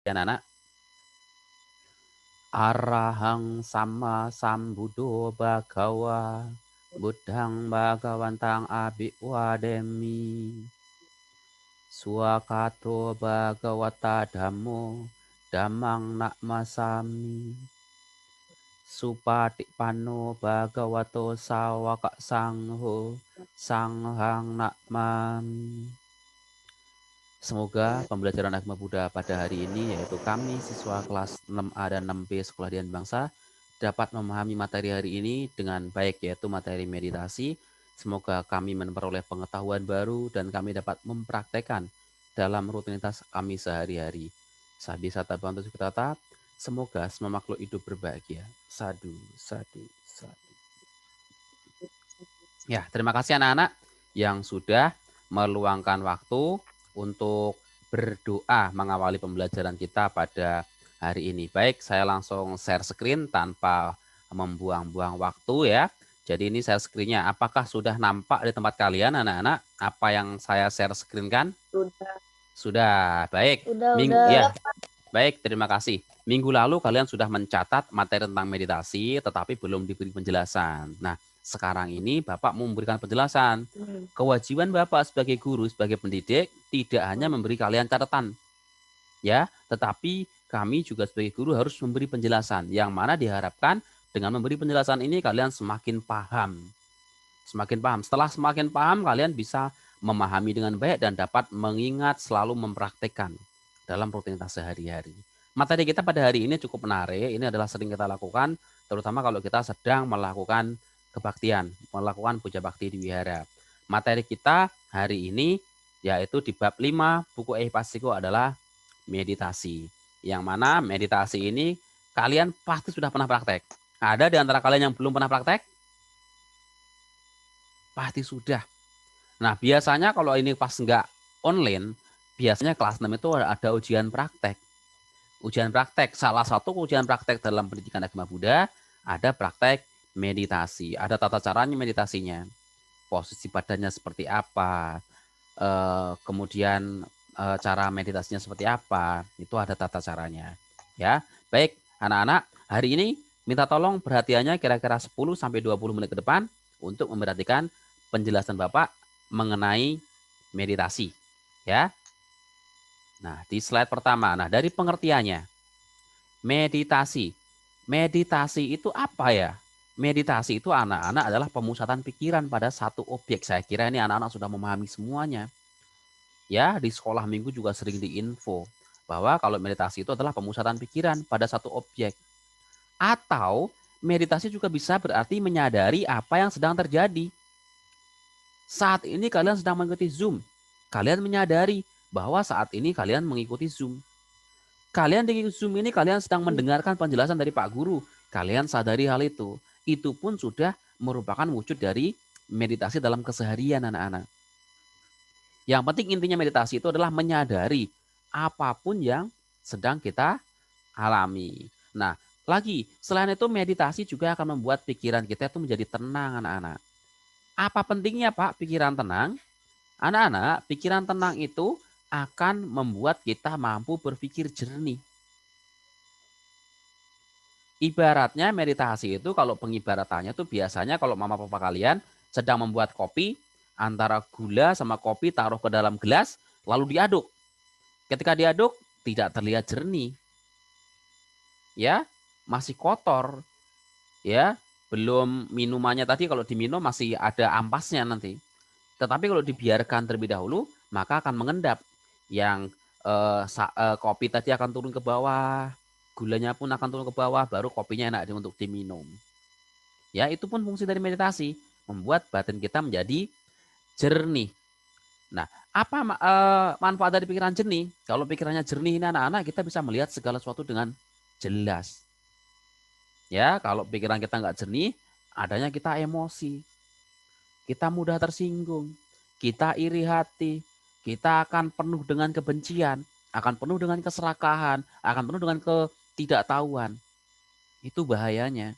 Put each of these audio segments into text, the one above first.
Ya, anak-anak. Arahang sama sambudo bagawa buddhang bhagawantang abhiwademi swakato bhagawata dhammo dhammang nakmasami supatipanno bhagavato sawaka sangho sanghang nakmami. Semoga pembelajaran agama Buddha pada hari ini, yaitu kami siswa kelas 6A dan 6B Sekolah Dian Bangsa, dapat memahami materi hari ini dengan baik, yaitu materi meditasi. Semoga kami memperoleh pengetahuan baru dan kami dapat mempraktekkan dalam rutinitas kami sehari-hari. Sabi sata bantu sukatata, semoga semua makhluk hidup berbahagia. Sadu, sadu, sadu. Ya, terima kasih anak-anak yang sudah meluangkan waktu untuk berdoa mengawali pembelajaran kita pada hari ini. Baik, saya langsung share screen tanpa membuang-buang waktu ya. Jadi ini share screen-nya. Apakah sudah nampak di tempat kalian anak-anak apa yang saya share screen kan? Sudah. Sudah, baik. Udah. Ya, baik, terima kasih. Minggu lalu kalian sudah mencatat materi tentang meditasi, tetapi belum diberi penjelasan. Nah, sekarang ini Bapak mau memberikan penjelasan. Kewajiban Bapak sebagai guru, sebagai pendidik, tidak hanya memberi kalian catatan, ya, tetapi kami juga sebagai guru harus memberi penjelasan, yang mana diharapkan dengan memberi penjelasan ini kalian semakin paham. Semakin paham. Setelah semakin paham, kalian bisa memahami dengan baik dan dapat mengingat, selalu mempraktekkan dalam rutinitas sehari-hari. Materi kita pada hari ini cukup menarik. Ini adalah sering kita lakukan, terutama kalau kita sedang melakukan kebaktian, melakukan puja bakti di wihara. Materi kita hari ini yaitu di bab 5 buku Ehipasiko adalah meditasi. Yang mana meditasi ini kalian pasti sudah pernah praktek. Ada di antara kalian yang belum pernah praktek? Pasti sudah. Nah, biasanya kalau ini pas nggak online, biasanya kelas 6 itu ada ujian praktek. Ujian praktek, salah satu ujian praktek dalam pendidikan agama Buddha, ada praktek meditasi. Ada tata caranya meditasinya. Posisi badannya seperti apa, kemudian cara meditasinya seperti apa, itu ada tata caranya. Ya, baik anak-anak, hari ini minta tolong perhatiannya kira-kira 10-20 menit ke depan untuk memperhatikan penjelasan Bapak mengenai meditasi. Ya. Nah, di slide pertama, nah dari pengertiannya, meditasi. Meditasi itu apa ya? Meditasi itu anak-anak adalah pemusatan pikiran pada satu objek. Saya kira ini anak-anak sudah memahami semuanya. Ya, di sekolah minggu juga sering diinfo bahwa kalau meditasi itu adalah pemusatan pikiran pada satu objek. Atau meditasi juga bisa berarti menyadari apa yang sedang terjadi. Saat ini kalian sedang mengikuti Zoom. Kalian menyadari bahwa saat ini kalian mengikuti Zoom. Kalian di Zoom ini kalian sedang mendengarkan penjelasan dari Pak Guru. Kalian sadari hal itu. Itu pun sudah merupakan wujud dari meditasi dalam keseharian anak-anak. Yang penting intinya meditasi itu adalah menyadari apapun yang sedang kita alami. Nah, lagi selain itu meditasi juga akan membuat pikiran kita itu menjadi tenang anak-anak. Apa pentingnya Pak pikiran tenang? Anak-anak, pikiran tenang itu akan membuat kita mampu berpikir jernih. Ibaratnya meditasi itu kalau pengibaratannya tuh biasanya kalau mama papa kalian sedang membuat kopi, antara gula sama kopi taruh ke dalam gelas lalu diaduk. Ketika diaduk tidak terlihat jernih. Ya, masih kotor. Ya, belum minumannya tadi kalau diminum masih ada ampasnya nanti. Tetapi kalau dibiarkan terlebih dahulu, maka akan mengendap. Yang kopi tadi akan turun ke bawah, gulanya pun akan turun ke bawah, baru kopinya enak untuk diminum. Ya, itu pun fungsi dari meditasi, membuat batin kita menjadi jernih. Nah, apa manfaat dari pikiran jernih? Kalau pikirannya jernih ini anak-anak, kita bisa melihat segala sesuatu dengan jelas. Ya, kalau pikiran kita nggak jernih, adanya kita emosi. Kita mudah tersinggung, kita iri hati, kita akan penuh dengan kebencian, akan penuh dengan keserakahan, akan penuh dengan ketidaktahuan. Itu bahayanya.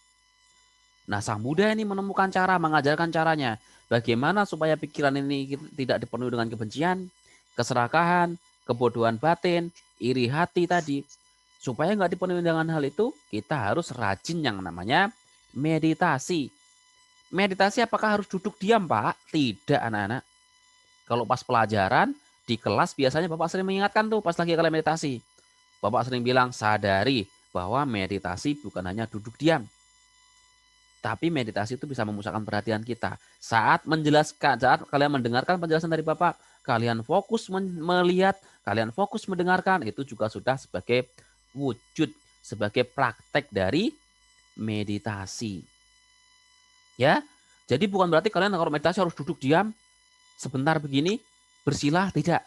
Nah, Sang Buddha ini menemukan cara, mengajarkan caranya. Bagaimana supaya pikiran ini tidak dipenuhi dengan kebencian, keserakahan, kebodohan batin. iri hati tadi. Supaya nggak dipenuhi dengan hal itu, kita harus rajin yang namanya meditasi. Meditasi apakah harus duduk diam, Pak? Tidak, anak-anak. Kalau pas pelajaran, di kelas biasanya Bapak sering mengingatkan tuh pas lagi kalian meditasi. Bapak sering bilang, sadari bahwa meditasi bukan hanya duduk diam. Tapi meditasi itu bisa memusatkan perhatian kita. Saat menjelaskan, saat kalian mendengarkan penjelasan dari Bapak, kalian fokus melihat, kalian fokus mendengarkan, itu juga sudah sebagai wujud, sebagai praktek dari meditasi. Ya, jadi bukan berarti kalian kalau meditasi harus duduk diam, sebentar begini, bersilah, tidak.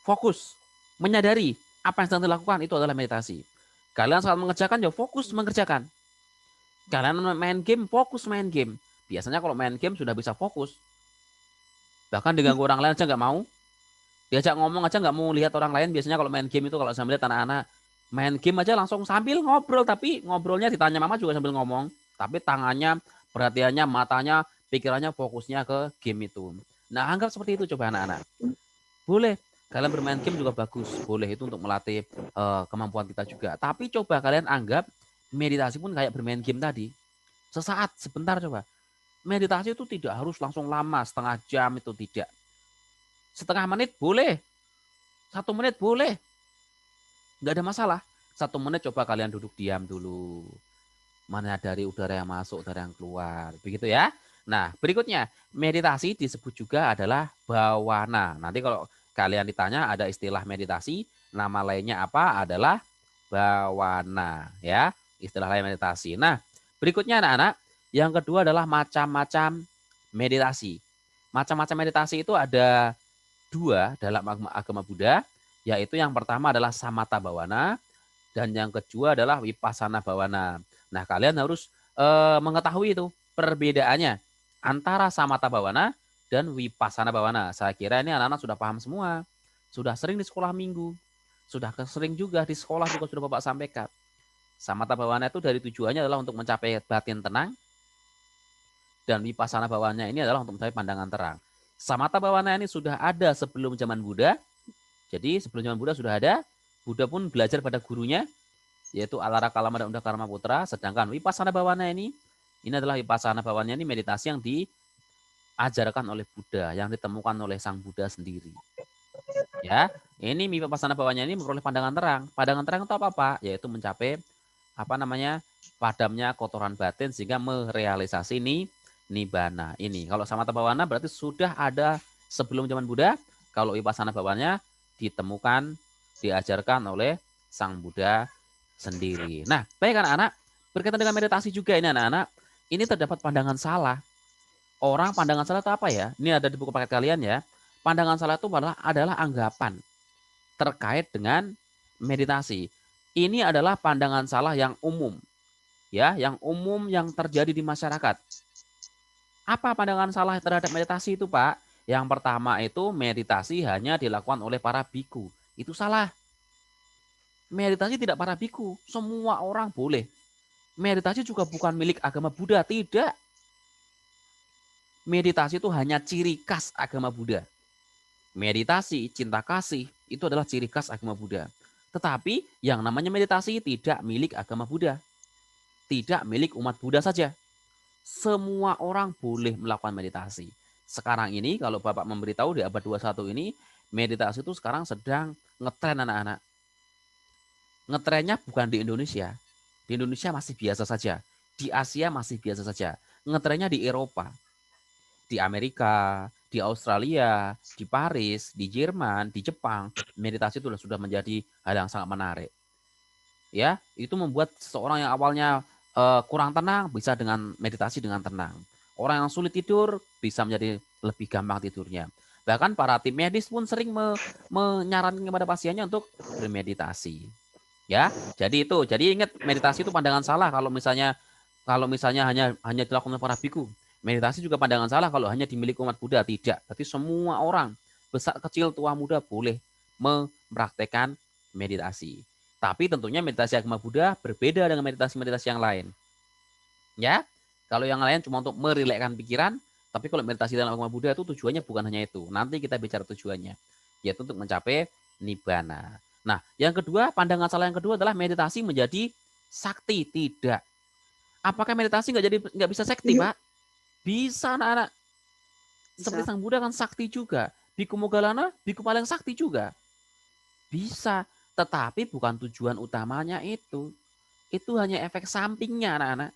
Fokus, menyadari apa yang sedang dilakukan itu adalah meditasi. Kalian saat mengerjakan ya fokus mengerjakan. Kalian main game, fokus main game. Biasanya kalau main game sudah bisa fokus. Bahkan diganggu orang lain aja nggak mau. Diajak ngomong aja nggak mau lihat orang lain. Biasanya kalau main game itu kalau saya melihat anak-anak main game aja langsung sambil ngobrol. Tapi ngobrolnya ditanya mama juga sambil ngomong. Tapi tangannya, perhatiannya, matanya, pikirannya fokusnya ke game itu. Nah, anggap seperti itu coba anak-anak. Boleh. Kalian bermain game juga bagus. Boleh itu untuk melatih kemampuan kita juga. Tapi coba kalian anggap meditasi pun kayak bermain game tadi. Sesaat, sebentar coba. Meditasi itu tidak harus langsung lama, setengah jam itu tidak. Setengah menit boleh. 1 menit boleh. Nggak ada masalah. 1 menit coba kalian duduk diam dulu. Menyadari udara yang masuk, udara yang keluar. Begitu ya. Nah, berikutnya. Meditasi disebut juga adalah bawana. Nanti kalau kalian ditanya ada istilah meditasi, nama lainnya apa? Adalah bawana. Ya, istilah lain meditasi. Nah, berikutnya anak-anak. Yang kedua adalah macam-macam meditasi. Macam-macam meditasi itu ada 2 dalam agama Buddha, yaitu yang pertama adalah samatha bawana dan yang kedua adalah vipassana bawana. Nah, kalian harus mengetahui itu perbedaannya antara samatha bawana dan vipassana bawana. Saya kira ini anak-anak sudah paham semua. Sudah sering di sekolah minggu. Sudah sering juga di sekolah juga sudah Bapak sampaikan. Samatha bawana itu dari tujuannya adalah untuk mencapai batin tenang, dan vipassana bawana ini adalah untuk mencapai pandangan terang. Samatha bawana ini sudah ada sebelum zaman Buddha. Jadi sebelum zaman Buddha sudah ada. Buddha pun belajar pada gurunya, yaitu Alara Kalama dan Udakarma Putra. Sedangkan vipassana bawana ini adalah vipassana bawana ini meditasi yang diajarkan oleh Buddha, yang ditemukan oleh sang Buddha sendiri. Ya, ini vipassana bawana ini memperoleh pandangan terang. Pandangan terang itu apa, Pak? Yaitu mencapai padamnya kotoran batin sehingga merealisasi nibbana ini. Kalau samatha bawana berarti sudah ada sebelum zaman Buddha. Kalau vipassana bawana ditemukan, diajarkan oleh sang Buddha sendiri. Nah, baik anak-anak, berkaitan dengan meditasi juga ini anak-anak, ini terdapat pandangan salah. Orang pandangan salah itu apa ya? Ini ada di buku paket kalian ya. Pandangan salah itu adalah anggapan terkait dengan meditasi. Ini adalah pandangan salah yang umum. Ya, yang umum yang terjadi di masyarakat. Apa pandangan salah terhadap meditasi itu, Pak? Yang pertama itu meditasi hanya dilakukan oleh para biku. Itu salah. Meditasi tidak para biku, semua orang boleh. Meditasi juga bukan milik agama Buddha, tidak. Meditasi itu hanya ciri khas agama Buddha. Meditasi, cinta kasih, itu adalah ciri khas agama Buddha. Tetapi yang namanya meditasi tidak milik agama Buddha. Tidak milik umat Buddha saja. Semua orang boleh melakukan meditasi. Sekarang ini kalau Bapak memberitahu di abad 21 ini, meditasi itu sekarang sedang ngetren anak-anak. Ngetrennya bukan di Indonesia. Di Indonesia masih biasa saja. Di Asia masih biasa saja. Ngetrennya di Eropa, di Amerika, di Australia, di Paris, di Jerman, di Jepang. Meditasi itu sudah menjadi hal yang sangat menarik. Ya, itu membuat seseorang yang awalnya kurang tenang bisa dengan meditasi dengan tenang. Orang yang sulit tidur bisa menjadi lebih gampang tidurnya. Bahkan para tim medis pun sering menyarankan kepada pasiennya untuk bermeditasi. Ya, jadi itu. Jadi ingat meditasi itu pandangan salah kalau misalnya hanya dilakukan oleh para biku. Meditasi juga pandangan salah kalau hanya dimiliki umat Buddha, tidak. Tapi semua orang, besar kecil tua muda boleh mempraktekkan meditasi. Tapi tentunya meditasi agama Buddha berbeda dengan meditasi-meditasi yang lain. Ya, kalau yang lain cuma untuk merilekkan pikiran, tapi kalau meditasi dalam agama Buddha itu tujuannya bukan hanya itu. Nanti kita bicara tujuannya, yaitu untuk mencapai nibbana. Nah, yang kedua, pandangan salah yang kedua adalah meditasi menjadi sakti. Tidak. Apakah meditasi nggak bisa sakti, Iya, Pak? Bisa, anak-anak. Seperti bisa. Sang Buddha kan sakti juga. Biku Moggallana, biku paling sakti juga. Bisa. Tetapi bukan tujuan utamanya itu. Itu hanya efek sampingnya, anak-anak.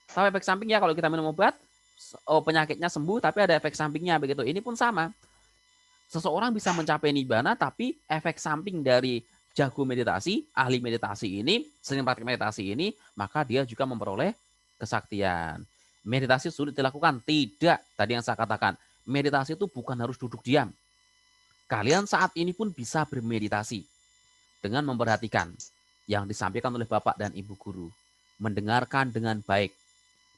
Tahu efek sampingnya kalau kita minum obat, penyakitnya sembuh, tapi ada efek sampingnya begitu. Ini pun sama. Seseorang bisa mencapai nibbana, tapi efek samping dari jago meditasi, ahli meditasi ini, sering praktik meditasi ini, maka dia juga memperoleh kesaktian. Meditasi sulit dilakukan? Tidak. Tadi yang saya katakan, meditasi itu bukan harus duduk diam. Kalian saat ini pun bisa bermeditasi dengan memperhatikan yang disampaikan oleh Bapak dan Ibu Guru. Mendengarkan dengan baik,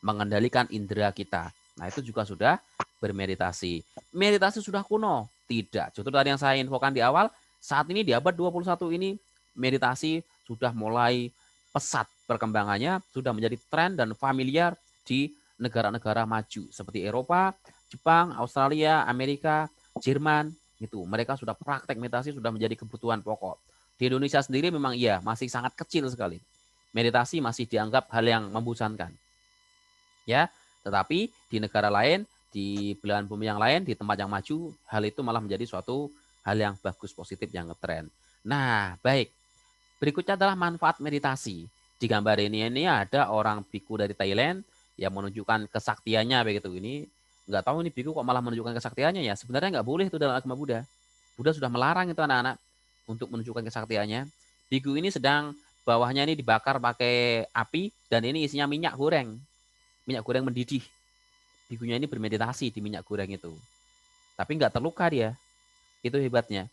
mengendalikan indera kita. Nah, itu juga sudah bermeditasi. Meditasi sudah kuno? Tidak. Justru tadi yang saya infokan di awal, saat ini di abad 21 ini, meditasi sudah mulai pesat perkembangannya, sudah menjadi tren dan familiar di negara-negara maju seperti Eropa, Jepang, Australia, Amerika, Jerman, itu. Mereka sudah praktek meditasi, sudah menjadi kebutuhan pokok. Di Indonesia sendiri memang iya, masih sangat kecil sekali. Meditasi masih dianggap hal yang membosankan. Ya, tetapi di negara lain, di belahan bumi yang lain, di tempat yang maju, hal itu malah menjadi suatu hal yang bagus, positif, yang ngetren. Nah, baik. Berikutnya adalah manfaat meditasi. Di gambar ini ada orang biku dari Thailand yang menunjukkan kesaktiannya begitu. Ini nggak tahu ini biku kok malah menunjukkan kesaktiannya ya. Sebenarnya nggak boleh itu dalam agama Buddha. Buddha sudah melarang itu anak-anak untuk menunjukkan kesaktiannya. Biku ini sedang bawahnya ini dibakar pakai api dan ini isinya minyak goreng. Minyak goreng mendidih. Bikunya ini bermeditasi di minyak goreng itu. Tapi nggak terluka dia. Itu hebatnya.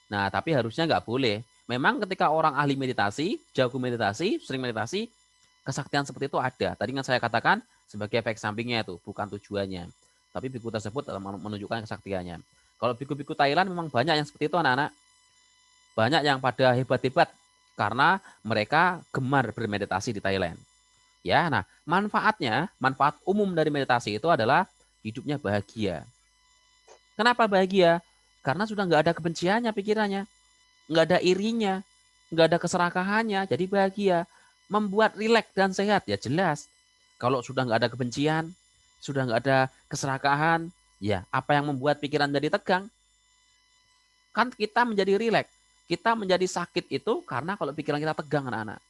Nah, tapi harusnya nggak boleh. Memang ketika orang ahli meditasi, jago meditasi, sering meditasi, kesaktian seperti itu ada. Tadi kan saya katakan sebagai efek sampingnya itu, bukan tujuannya. Tapi biku tersebut menunjukkan kesaktiannya. Kalau biku-biku Thailand memang banyak yang seperti itu anak-anak. Banyak yang pada hebat-hebat karena mereka gemar bermeditasi di Thailand. Ya, nah manfaat umum dari meditasi itu adalah hidupnya bahagia. Kenapa bahagia? Karena sudah nggak ada kebenciannya pikirannya, nggak ada irinya, nggak ada keserakahannya, jadi bahagia. Membuat rileks dan sehat, ya jelas. Kalau sudah nggak ada kebencian, sudah nggak ada keserakahan, ya apa yang membuat pikiran jadi tegang? Kan kita menjadi rileks, kita menjadi sakit itu karena kalau pikiran kita tegang anak-anak.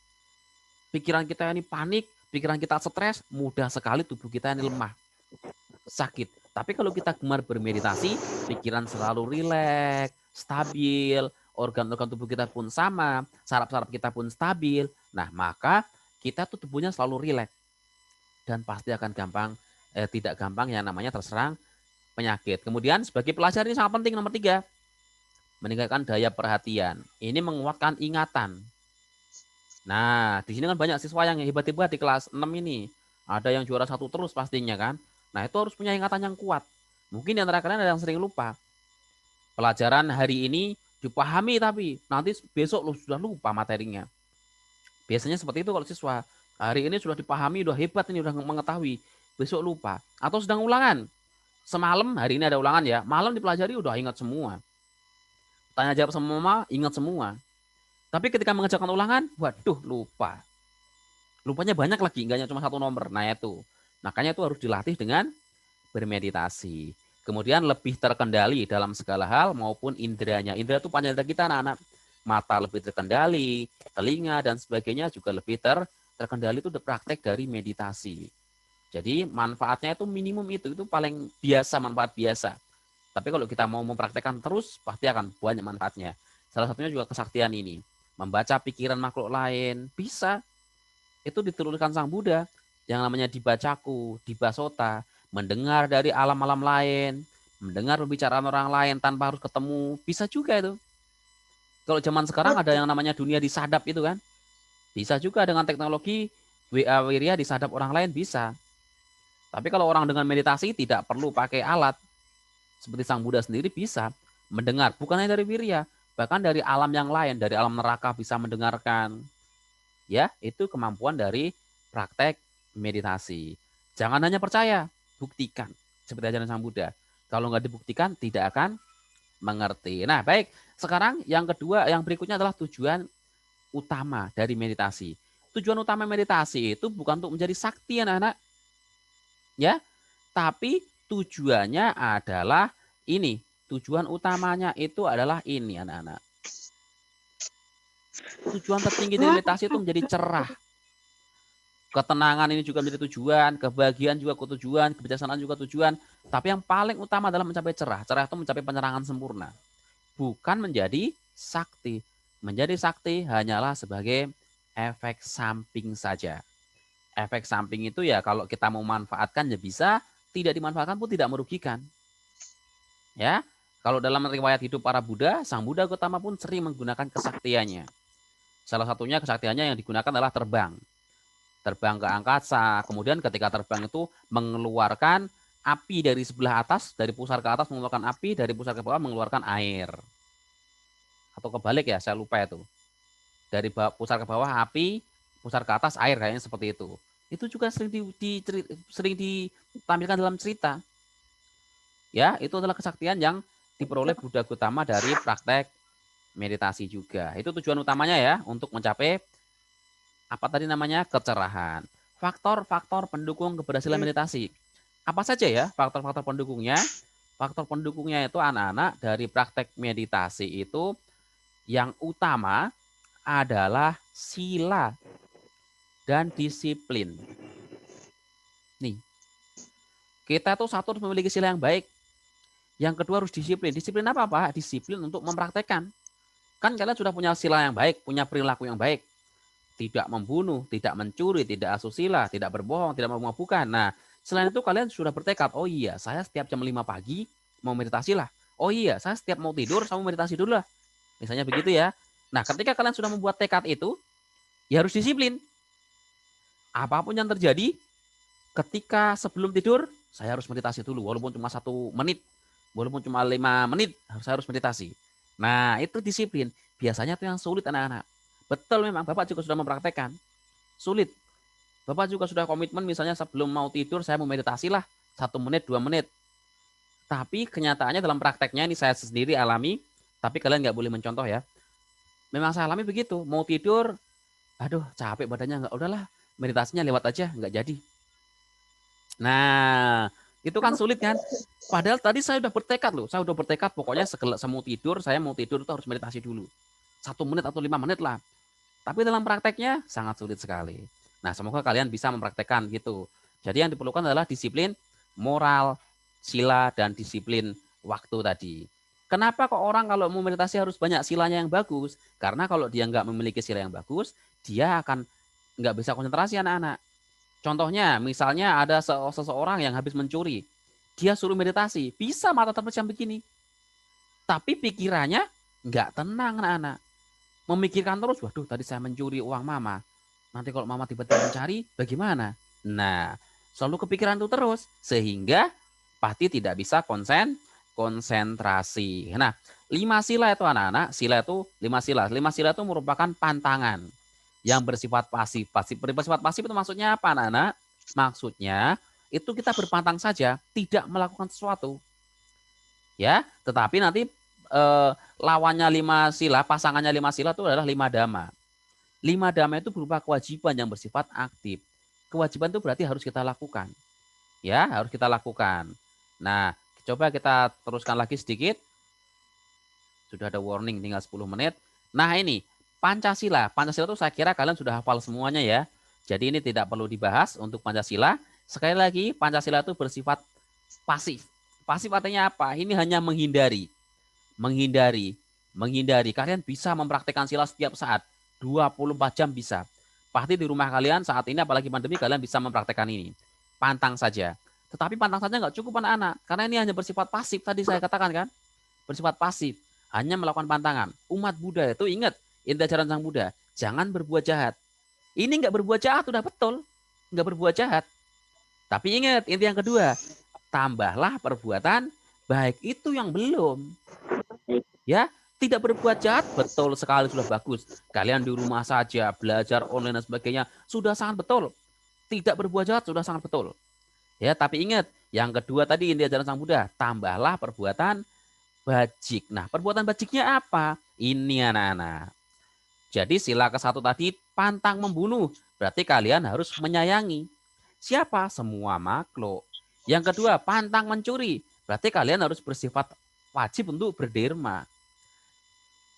Pikiran kita ini panik, pikiran kita stres, mudah sekali tubuh kita ini lemah, sakit. Tapi kalau kita gemar bermeditasi, pikiran selalu rileks, stabil, organ-organ tubuh kita pun sama, saraf-saraf kita pun stabil. Nah, maka kita tuh tubuhnya selalu rileks dan pasti akan tidak gampang yang namanya terserang penyakit. Kemudian sebagai pelajar ini sangat penting nomor 3, meningkatkan daya perhatian. Ini menguatkan ingatan. Nah, di sini kan banyak siswa yang hebat-hebat di kelas 6 ini. Ada yang juara 1 terus pastinya kan. Nah, itu harus punya ingatan yang kuat. Mungkin di antara kalian ada yang sering lupa. Pelajaran hari ini dipahami tapi nanti besok lu sudah lupa materinya. Biasanya seperti itu kalau siswa. Hari ini sudah dipahami, udah hebat ini, udah mengetahui. Besok lupa. Atau sedang ulangan. Semalam, hari ini ada ulangan ya. Malam dipelajari udah ingat semua. Tanya jawab semua, ingat semua. Tapi ketika mengerjakan ulangan, waduh lupa. Lupanya banyak lagi, enggak hanya cuma satu nomor. Nah itu. Makanya itu harus dilatih dengan bermeditasi. Kemudian lebih terkendali dalam segala hal maupun inderanya. Indera itu panca kita anak-anak. Mata lebih terkendali, telinga dan sebagainya juga lebih terkendali, itu praktek dari meditasi. Jadi manfaatnya itu minimum itu paling biasa, manfaat biasa. Tapi kalau kita mau mempraktekkan terus, pasti akan banyak manfaatnya. Salah satunya juga kesaktian ini. Membaca pikiran makhluk lain, bisa. Itu diturunkan Sang Buddha. Yang namanya dibacaku, dibasota, mendengar dari alam-alam lain, mendengar pembicaraan orang lain tanpa harus ketemu, bisa juga itu. Kalau zaman sekarang ada yang namanya dunia disadap itu kan, bisa juga dengan teknologi WA Wirya disadap orang lain bisa. Tapi kalau orang dengan meditasi tidak perlu pakai alat, seperti Sang Buddha sendiri bisa mendengar, bukan hanya dari Wirya, bahkan dari alam yang lain, dari alam neraka bisa mendengarkan. Ya, itu kemampuan dari praktek meditasi. Jangan hanya percaya, buktikan. Seperti ajaran Sang Buddha. Kalau nggak dibuktikan, tidak akan mengerti. Nah, baik. Sekarang yang kedua, yang berikutnya adalah tujuan utama dari meditasi. Tujuan utama meditasi itu bukan untuk menjadi sakti anak-anak, ya, tapi tujuannya adalah ini. Tujuan utamanya itu adalah ini anak-anak. Tujuan tertinggi dari meditasi itu menjadi cerah. Ketenangan ini juga menjadi tujuan, kebahagiaan juga tujuan, kebijaksanaan juga tujuan. Tapi yang paling utama adalah mencapai cerah. Cerah itu mencapai penerangan sempurna. Bukan menjadi sakti. Menjadi sakti hanyalah sebagai efek samping saja. Efek samping itu ya kalau kita mau manfaatkan ya bisa, tidak dimanfaatkan pun tidak merugikan. Ya, kalau dalam riwayat hidup para Buddha, Sang Buddha Gautama pun sering menggunakan kesaktiannya. Salah satunya kesaktiannya yang digunakan adalah terbang. Terbang ke angkasa, kemudian ketika terbang itu mengeluarkan api dari sebelah atas, dari pusar ke atas mengeluarkan api, dari pusar ke bawah mengeluarkan air. Atau kebalik ya, saya lupa itu. Dari pusar ke bawah api, pusar ke atas air, kayaknya seperti itu. Itu juga sering ditampilkan dalam cerita. Ya, itu adalah kesaktian yang diperoleh Buddha Gautama dari praktek meditasi juga. Itu tujuan utamanya ya, untuk mencapai apa tadi namanya, kecerahan. Faktor-faktor pendukung keberhasilan meditasi. Apa saja ya faktor-faktor pendukungnya? Faktor pendukungnya itu anak-anak dari praktek meditasi itu yang utama adalah sila dan disiplin. Nih, kita tuh satu harus memiliki sila yang baik. Yang kedua harus disiplin. Disiplin apa, Pak? Disiplin untuk mempraktekkan. Kan kalian sudah punya sila yang baik, punya perilaku yang baik. Tidak membunuh, tidak mencuri, tidak asusila, tidak berbohong, tidak memabukkan. Nah, selain itu kalian sudah bertekad, oh iya, saya setiap jam 5 pagi mau meditasi lah. Oh iya, saya setiap mau tidur, saya mau meditasi dulu lah. Misalnya begitu ya. Nah, ketika kalian sudah membuat tekad itu, ya harus disiplin. Apapun yang terjadi, ketika sebelum tidur, saya harus meditasi dulu, walaupun cuma 1 menit, walaupun cuma 5 menit, saya harus meditasi. Nah, itu disiplin. Biasanya itu yang sulit anak-anak. Betul memang, Bapak juga sudah mempraktekkan. Sulit. Bapak juga sudah komitmen misalnya sebelum mau tidur saya mau meditasi lah 1 menit, 2 menit. Tapi kenyataannya dalam prakteknya ini saya sendiri alami, tapi kalian nggak boleh mencontoh ya. Memang saya alami begitu, mau tidur, aduh capek badannya, nggak udahlah meditasinya lewat aja, nggak jadi. Nah, itu kan sulit kan? Padahal tadi saya udah bertekad loh, saya udah bertekad pokoknya saya mau tidur itu harus meditasi dulu. 1 menit atau 5 menit lah. Tapi dalam prakteknya sangat sulit sekali. Nah, semoga kalian bisa mempraktekkan gitu. Jadi yang diperlukan adalah disiplin moral, sila, dan disiplin waktu tadi. Kenapa kok orang kalau mau meditasi harus banyak silanya yang bagus? Karena kalau dia nggak memiliki sila yang bagus, dia akan nggak bisa konsentrasi anak-anak. Contohnya, misalnya ada seseorang yang habis mencuri. Dia suruh meditasi, bisa mata terpejam begini. Tapi pikirannya nggak tenang anak-anak. Memikirkan terus, waduh tadi saya mencuri uang mama. Nanti kalau mama tiba-tiba mencari, bagaimana? Nah, selalu kepikiran itu terus. Sehingga pasti tidak bisa konsentrasi. Nah, 5 sila itu anak-anak, sila itu 5 sila. 5 sila itu merupakan pantangan yang bersifat pasif. Bersifat pasif itu maksudnya apa anak-anak? Maksudnya itu kita berpantang saja, tidak melakukan sesuatu. Ya, tetapi nanti lawannya 5 sila, pasangannya 5 sila itu adalah 5 dhamma. 5 dhamma itu berupa kewajiban yang bersifat aktif. Kewajiban itu berarti harus kita lakukan. Ya, harus kita lakukan. Nah, coba kita teruskan lagi sedikit. Sudah ada warning tinggal 10 menit. Nah, ini Pancasila. Pancasila itu saya kira kalian sudah hafal semuanya ya. Jadi ini tidak perlu dibahas untuk Pancasila. Sekali lagi, Pancasila itu bersifat pasif. Pasif artinya apa? Ini hanya menghindari. Menghindari. Kalian bisa mempraktekkan sila setiap saat. 24 jam bisa. Pasti di rumah kalian saat ini apalagi pandemi kalian bisa mempraktekkan ini. Pantang saja. Tetapi pantang saja nggak cukup anak-anak. Karena ini hanya bersifat pasif tadi saya katakan kan. Bersifat pasif. Hanya melakukan pantangan. Umat Buddha itu ingat inti ajaran Sang Buddha. Jangan berbuat jahat. Ini nggak berbuat jahat udah betul. Nggak berbuat jahat. Tapi ingat inti yang kedua. Tambahlah perbuatan baik itu yang belum. Ya, tidak berbuat jahat, betul sekali sudah bagus. Kalian di rumah saja, belajar online dan sebagainya, sudah sangat betul. Tidak berbuat jahat sudah sangat betul. Ya, tapi ingat, yang kedua tadi inti ajaran Sang Buddha, tambahlah perbuatan bajik. Nah, perbuatan bajiknya apa? Ini anak-anak. Jadi sila ke-1 tadi pantang membunuh. Berarti kalian harus menyayangi. Siapa? Semua makhluk. Yang kedua, pantang mencuri. Berarti kalian harus bersifat wajib untuk berderma.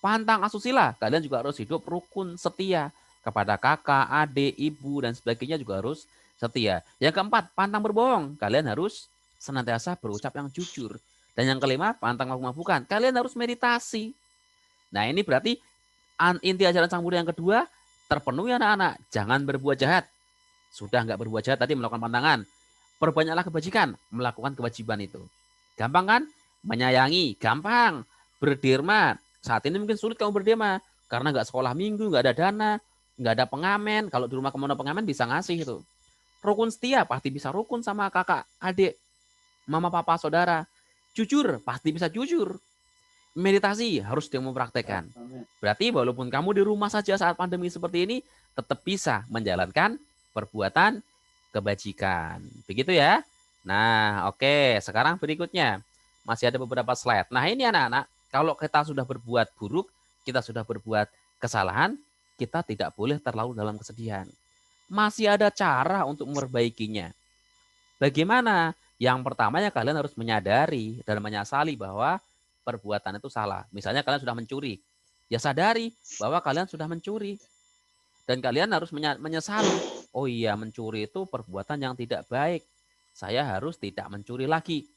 Pantang asusila, kalian juga harus hidup rukun setia kepada kakak, adik, ibu, dan sebagainya juga harus setia. Yang keempat, pantang berbohong, kalian harus senantiasa berucap yang jujur. Dan yang kelima, pantang mabuk-mabukan, kalian harus meditasi. Nah ini berarti inti ajaran Sang Buddha yang kedua terpenuhi anak-anak. Jangan berbuat jahat. Sudah nggak berbuat jahat tadi melakukan pantangan. Perbanyaklah kebajikan, melakukan kewajiban itu. Gampang kan? Menyayangi, gampang. Berderma, saat ini mungkin sulit kamu berderma karena nggak sekolah minggu, nggak ada dana, nggak ada pengamen. Kalau di rumah kamu ada pengamen bisa ngasih itu. Rukun setia pasti bisa rukun sama kakak, adik, mama, papa, saudara. Jujur pasti bisa jujur. Meditasi harus dia mempraktekkan. Berarti walaupun kamu di rumah saja saat pandemi seperti ini, tetap bisa menjalankan perbuatan kebajikan. Begitu ya. Nah, oke. Sekarang berikutnya. Masih ada beberapa slide. Nah, ini anak-anak, kalau kita sudah berbuat buruk, kita sudah berbuat kesalahan, kita tidak boleh terlalu dalam kesedihan. Masih ada cara untuk memperbaikinya. Bagaimana? Yang pertamanya kalian harus menyadari dan menyesali bahwa perbuatan itu salah. Misalnya kalian sudah mencuri. Ya sadari bahwa kalian sudah mencuri. Dan kalian harus menyesali. Oh iya, mencuri itu perbuatan yang tidak baik. Saya harus tidak mencuri lagi.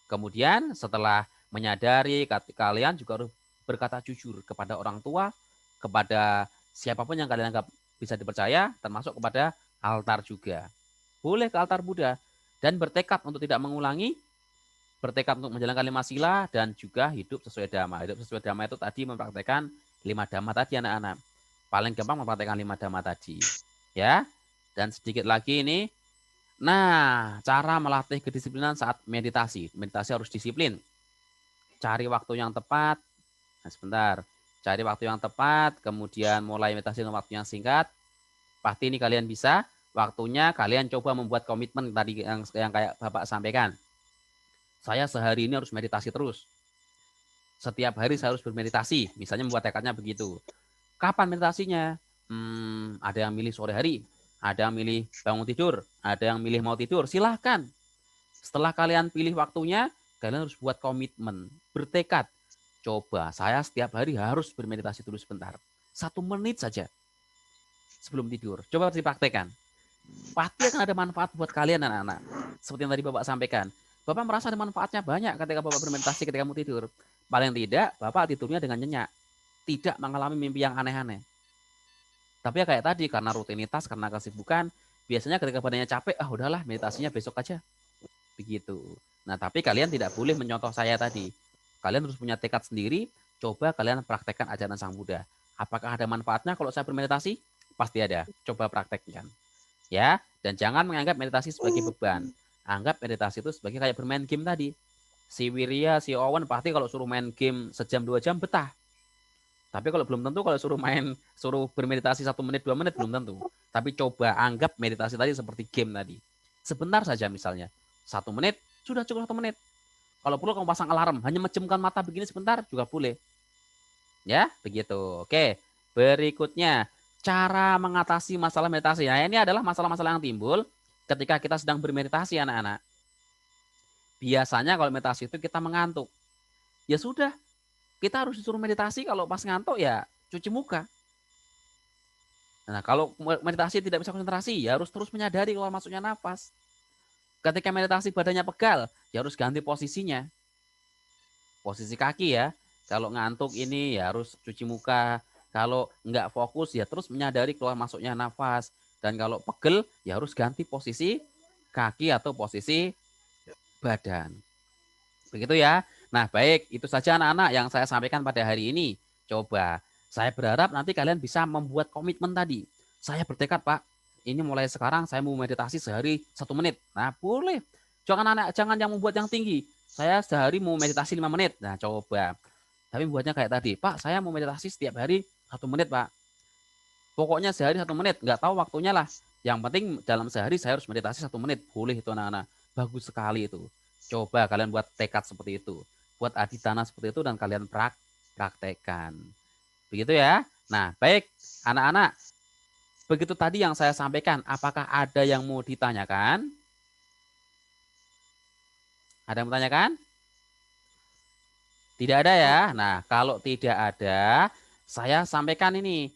Kemudian setelah menyadari, kalian juga harus berkata jujur kepada orang tua, kepada siapapun yang kalian anggap bisa dipercaya, termasuk kepada altar juga. Boleh ke altar Buddha dan bertekad untuk tidak mengulangi, bertekad untuk menjalankan 5 sila dan juga hidup sesuai dhamma. Hidup sesuai dhamma itu tadi mempraktekkan 5 dhamma tadi anak-anak. Paling gampang mempraktekkan 5 dhamma tadi. Ya. Dan sedikit lagi ini. Nah, cara melatih kedisiplinan saat meditasi. Meditasi harus disiplin. Cari waktu yang tepat. Nah, sebentar. Cari waktu yang tepat, kemudian mulai meditasi dengan waktu yang singkat. Pasti ini kalian bisa. Waktunya kalian coba membuat komitmen tadi yang kayak Bapak sampaikan. Saya sehari ini harus meditasi terus. Setiap hari saya harus bermeditasi. Misalnya membuat tekadnya begitu. Kapan meditasinya? Ada yang milih sore hari, ada yang milih bangun tidur, ada yang milih mau tidur. Silahkan. Setelah kalian pilih waktunya, kalian harus buat komitmen, bertekad. Coba saya setiap hari harus bermeditasi dulu sebentar. 1 menit saja sebelum tidur. Coba dipraktekkan. Pasti akan ada manfaat buat kalian anak-anak. Seperti yang tadi Bapak sampaikan. Bapak merasa ada manfaatnya banyak ketika Bapak bermeditasi ketika kamu tidur. Paling tidak, Bapak tidurnya dengan nyenyak. Tidak mengalami mimpi yang aneh-aneh. Tapi ya kayak tadi, karena rutinitas, karena kesibukan, biasanya ketika badannya capek, udahlah meditasinya besok aja. Begitu. Nah, tapi kalian tidak boleh mencontoh saya tadi. Kalian harus punya tekad sendiri, coba kalian praktekkan ajaran Sang Buddha. Apakah ada manfaatnya kalau saya bermeditasi? Pasti ada. Coba praktekkan. Ya, dan jangan menganggap meditasi sebagai beban. Anggap meditasi itu sebagai kayak bermain game tadi. Si Wirya, si Owen pasti kalau suruh main game sejam 2 jam betah. Tapi kalau belum tentu kalau suruh bermeditasi 1 menit 2 menit belum tentu. Tapi coba anggap meditasi tadi seperti game tadi. Sebentar saja misalnya 1 menit sudah cukup 1 menit. Kalau perlu kamu pasang alarm, hanya menjemkan mata begini sebentar juga boleh. Ya, begitu. Oke, berikutnya cara mengatasi masalah meditasi. Nah, ini adalah masalah-masalah yang timbul ketika kita sedang bermeditasi anak-anak. Biasanya kalau meditasi itu kita mengantuk. Ya sudah, kita harus disuruh meditasi kalau pas ngantuk ya cuci muka. Nah, kalau meditasi tidak bisa konsentrasi, ya harus terus menyadari keluar masuknya nafas. Ketika meditasi badannya pegal, ya harus ganti posisinya. Posisi kaki ya. Kalau ngantuk ini ya harus cuci muka. Kalau nggak fokus ya terus menyadari keluar masuknya nafas. Dan kalau pegel ya harus ganti posisi kaki atau posisi badan. Begitu ya. Nah, baik, itu saja anak-anak yang saya sampaikan pada hari ini. Coba, saya berharap nanti kalian bisa membuat komitmen tadi. Saya bertekad, Pak, ini mulai sekarang saya mau meditasi sehari 1 menit. Nah, boleh. Jangan yang membuat yang tinggi. Saya sehari mau meditasi 5 menit. Nah, coba. Tapi buatnya kayak tadi, Pak, saya mau meditasi setiap hari 1 menit, Pak. Pokoknya sehari 1 menit, nggak tahu waktunya lah. Yang penting dalam sehari saya harus meditasi 1 menit. Boleh itu anak-anak. Bagus sekali itu. Coba kalian buat tekad seperti itu. buat aditana seperti itu dan kalian praktekkan. Begitu ya. Nah, baik anak-anak. Begitu tadi yang saya sampaikan. Apakah ada yang mau ditanyakan? Ada yang menanyakan? Tidak ada ya. Nah, kalau tidak ada, saya sampaikan ini.